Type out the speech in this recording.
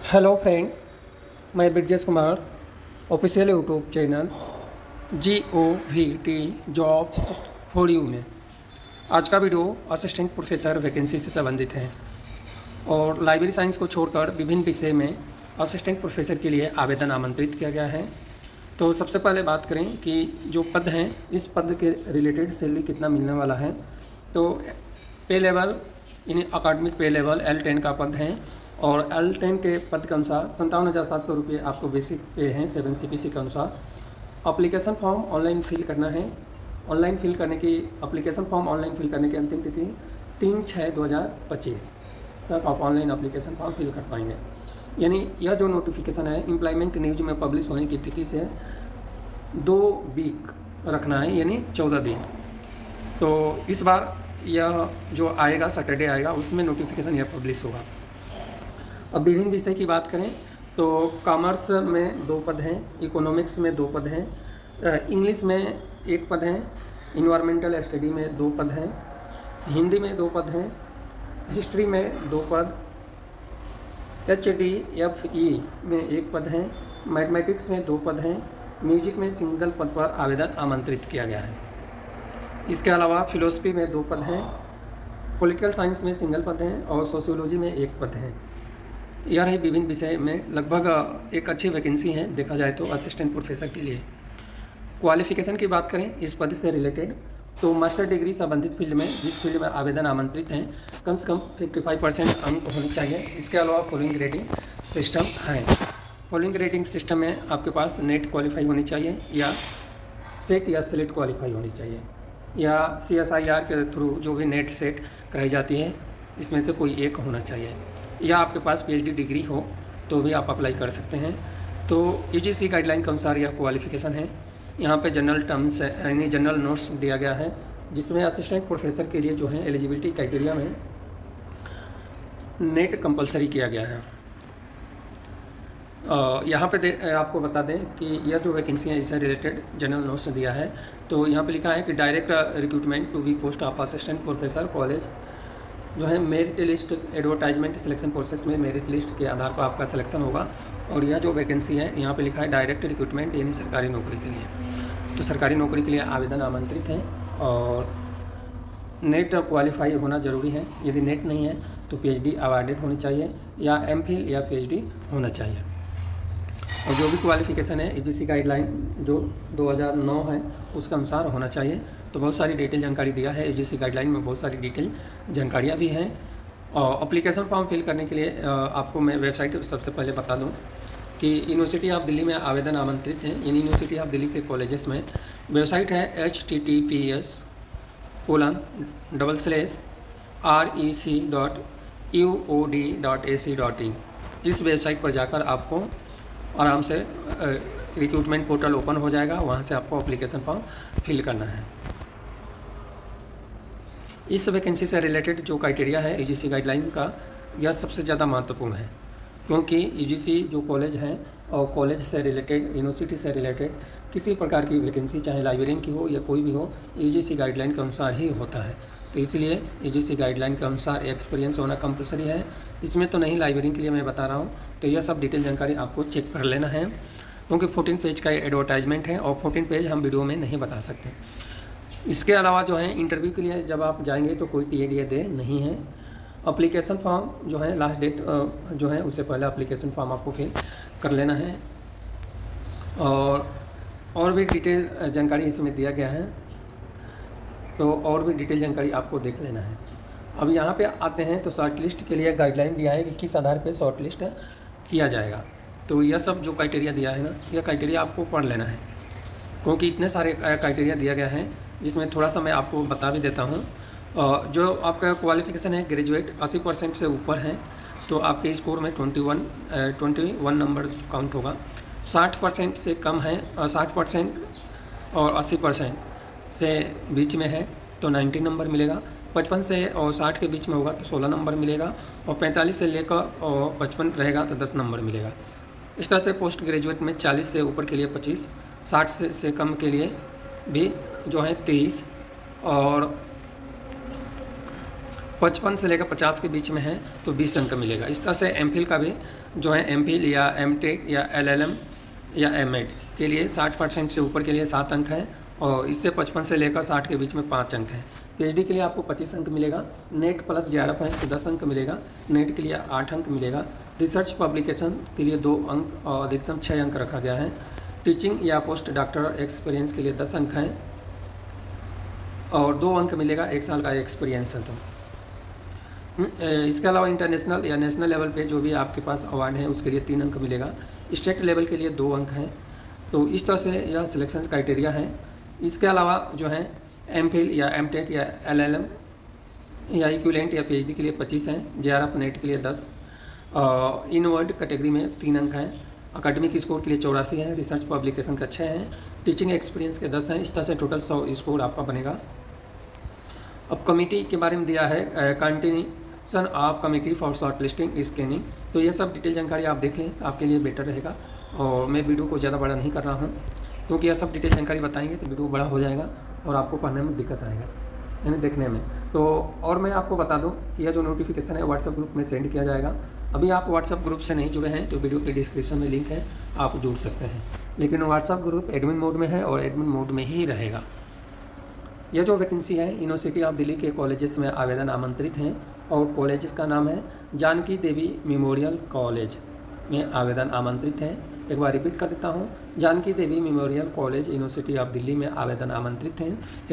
Hello friend, मैं Brijesh Kumar official YouTube channel GOVT jobs for you में आज का वीडियो असिस्टेंट प्रोफेसर वैकेंसी से संबंधित है और लाइब्रेरी साइंस को छोड़कर विभिन्न विषय में असिस्टेंट प्रोफेसर के लिए आवेदन आमंत्रित किया गया है। तो सबसे पहले बात करें कि जो पद हैं इस पद के रिलेटेड सैलरी कितना मिलने वाला है। तो पे लेवल यानी अकाडमिक पे लेवल L10 का पद है और L10 के पद के अनुसार 57,700 रुपये आपको बेसिक पे हैं 7 CPC के अनुसार। अप्लीकेशन फॉर्म ऑनलाइन फिल करना है। ऑनलाइन फिल करने की अप्लीकेशन फॉर्म ऑनलाइन फिल करने की अंतिम तिथि 3/6/2025 तक आप ऑनलाइन अप्लीकेशन फॉर्म फिल कर पाएंगे। यानी यह जो नोटिफिकेशन है एम्प्लॉयमेंट न्यूज में पब्लिश होने की तिथि से 2 वीक रखना है, यानी 14 दिन। तो इस बार यह जो आएगा सैटरडे आएगा उसमें नोटिफिकेशन यह पब्लिश होगा। अब विभिन्न विषय की बात करें तो कॉमर्स में 2 पद हैं, इकोनॉमिक्स में 2 पद हैं, इंग्लिश में 1 पद है, इन्वायरमेंटल स्टडी में 2 पद हैं, हिंदी में 2 पद हैं, हिस्ट्री में 2 पद, HDFE में 1 पद है, मैथमेटिक्स में 2 पद हैं, म्यूजिक में सिंगल पद पर आवेदन आमंत्रित किया गया है। इसके अलावा फिलोसफी में 2 पद हैं, पॉलिटिकल साइंस में सिंगल पद हैं और सोशियोलॉजी में 1 पद है। यह रही विभिन्न विषय में लगभग एक अच्छी वैकेंसी है देखा जाए तो असिस्टेंट प्रोफेसर के लिए। क्वालिफिकेशन की बात करें इस पद से रिलेटेड तो मास्टर डिग्री संबंधित फील्ड में जिस फील्ड में आवेदन आमंत्रित हैं कम से कम 55% अंक होने चाहिए। इसके अलावा फॉलोइंग ग्रेडिंग सिस्टम है। फॉलोइंग ग्रेडिंग सिस्टम में आपके पास नेट क्वालिफाई होनी चाहिए या सेट या सेलेक्ट क्वालिफाई होनी चाहिए या CSIR के थ्रू जो भी नेट सेट कराई जाती है इसमें से कोई एक होना चाहिए या आपके पास PhD डिग्री हो तो भी आप अप्लाई कर सकते हैं। तो UGC गाइडलाइन के अनुसार यह क्वालिफिकेशन है। यहाँ पे जनरल टर्म्स यानी जनरल नोट्स दिया गया है जिसमें असिस्टेंट प्रोफेसर के लिए जो है एलिजिबिलिटी क्राइटेरिया में नेट कंपलसरी किया गया है। यहाँ पे आपको बता दें कि यह जो वैकेंसी है इससे रिलेटेड जनरल नोट्स दिया है। तो यहाँ पे लिखा है कि direct recruitment to be post of assistant professor college जो है merit list advertisement selection process में मेरिट लिस्ट के आधार पर आपका सिलेक्शन होगा। और यह जो वैकेंसी है यहाँ पे लिखा है डायरेक्ट रिक्रूटमेंट यानी सरकारी नौकरी के लिए। तो सरकारी नौकरी के लिए आवेदन आमंत्रित हैं और नेट क्वालिफाई होना ज़रूरी है। यदि नेट नहीं है तो PhD अवॉर्डेड होनी चाहिए या MPhil या PhD होना चाहिए। और जो भी क्वालिफिकेशन है UGC गाइडलाइन जो 2009 है उसके अनुसार होना चाहिए। तो बहुत सारी डिटेल जानकारी दिया है UGC गाइडलाइन में, बहुत सारी डिटेल जानकारियाँ भी हैं। और एप्लीकेशन फॉर्म फिल करने के लिए आपको मैं वेबसाइट सबसे पहले बता दूं कि यूनिवर्सिटी ऑफ दिल्ली में आवेदन आमंत्रित हैं। इन यूनिवर्सिटी ऑफ दिल्ली के कॉलेजेस में वेबसाइट है https://rec.uod.ac.in। इस वेबसाइट पर जाकर आपको आराम से रिक्रूटमेंट पोर्टल ओपन हो जाएगा, वहाँ से आपको एप्लीकेशन फॉर्म फिल करना है। इस वैकेंसी से रिलेटेड जो क्राइटेरिया है UGC गाइडलाइन का यह सबसे ज़्यादा महत्वपूर्ण है क्योंकि UGC जो कॉलेज हैं और कॉलेज से रिलेटेड यूनिवर्सिटी से रिलेटेड किसी प्रकार की वैकेंसी चाहे लाइब्रेरियन की हो या कोई भी हो UGC गाइडलाइन के अनुसार ही होता है। तो इसलिए UGC गाइडलाइन के अनुसार एक्सपीरियंस होना कंपलसरी है। इसमें तो नहीं, लाइब्रेरियन के लिए मैं बता रहा हूँ। तो यह सब डिटेल जानकारी आपको चेक कर लेना है क्योंकि 14 पेज का एडवर्टाइजमेंट है और 14 पेज हम वीडियो में नहीं बता सकते। इसके अलावा जो है इंटरव्यू के लिए जब आप जाएंगे तो कोई TA नहीं है। अप्लीकेशन फॉर्म जो है लास्ट डेट जो है उससे पहले अप्लीकेशन फॉर्म आपको फिल कर लेना है और भी डिटेल जानकारी इसमें दिया गया है। तो और भी डिटेल जानकारी आपको देख लेना है। अब यहाँ पे आते हैं तो शॉर्ट लिस्ट के लिए गाइडलाइन दिया है कि किस आधार पे शॉर्ट लिस्ट किया जाएगा। तो यह सब जो क्राइटेरिया दिया है ना, यह क्राइटेरिया आपको पढ़ लेना है क्योंकि इतने सारे क्राइटेरिया दिया गया है जिसमें थोड़ा सा मैं आपको बता भी देता हूँ। जो आपका क्वालिफिकेशन है ग्रेजुएट 80% से ऊपर है तो आपके स्कोर में 21 नंबर काउंट होगा। 60% से कम है 60% और 80% से बीच में है तो 90 नंबर मिलेगा। 55 से और 60 के बीच में होगा तो 16 नंबर मिलेगा और 45 से लेकर और 55 रहेगा तो 10 नंबर मिलेगा। इस तरह से पोस्ट ग्रेजुएट में 40 से ऊपर के लिए 25, 60 से कम के लिए भी जो है 23 और 55 से लेकर 50 के बीच में है तो 20 अंक मिलेगा। इस तरह से एमफिल का भी जो है एमफिल या एमटेक या एलएलएम या एमएड के लिए 60% से ऊपर के लिए 7 अंक है और इससे 55 से लेकर 60 के बीच में 5 अंक है। पीएचडी के लिए आपको 25 अंक मिलेगा। नेट प्लस जेआरएफ है तो 10 अंक मिलेगा। नेट के लिए 8 अंक मिलेगा। रिसर्च पब्लिकेशन के लिए 2 अंक और अधिकतम 6 अंक रखा गया है। टीचिंग या पोस्ट डॉक्टरल एक्सपीरियंस के लिए 10 अंक हैं और 2 अंक मिलेगा 1 साल का एक्सपीरियंस है तो। इसके अलावा इंटरनेशनल या नेशनल लेवल पे जो भी आपके पास अवार्ड है उसके लिए 3 अंक मिलेगा। स्टेट लेवल के लिए 2 अंक हैं। तो इस तरह से यह सिलेक्शन क्राइटेरिया है। इसके अलावा जो है एमफिल या एमटेक या एलएलएम या इक्विवेलेंट या पीएचडी के लिए 25 हैं। जेआरएफ नेट के लिए 10 और इनवर्ड कैटेगरी में 3 अंक हैं। अकेडमिक स्कोर के लिए 84 है। रिसर्च पब्लिकेशन का 6 हैं। टीचिंग एक्सपीरियंस के 10 हैं। इस तरह से टोटल 100 स्कोर आपका बनेगा। अब कमेटी के बारे में दिया है continuation of committee for short listing scanning. तो ये सब डिटेल जानकारी आप देख लें, आपके लिए बेटर रहेगा। और मैं वीडियो को ज़्यादा बड़ा नहीं कर रहा हूँ क्योंकि यह सब डिटेल जानकारी बताएंगे तो वीडियो बड़ा हो जाएगा और आपको पढ़ने में दिक्कत आएगा यानी देखने में। तो और मैं आपको बता दूं कि यह जो नोटिफिकेशन है व्हाट्सएप ग्रुप में सेंड किया जाएगा। अभी आप व्हाट्सएप ग्रुप से नहीं जुड़े हैं तो वीडियो के डिस्क्रिप्शन में लिंक है, आप जुड़ सकते हैं। लेकिन व्हाट्सएप ग्रुप एडमिन मोड में है और एडमिन मोड में ही रहेगा। यह जो वैकेंसी है यूनिवर्सिटी ऑफ दिल्ली के कॉलेजेस में आवेदन आमंत्रित हैं और कॉलेज का नाम है जानकी देवी मेमोरियल कॉलेज में आवेदन आमंत्रित है। एक बार रिपीट कर देता हूँ, Janki Devi memorial college university of Delhi में आवेदन आमंत्रित हैं।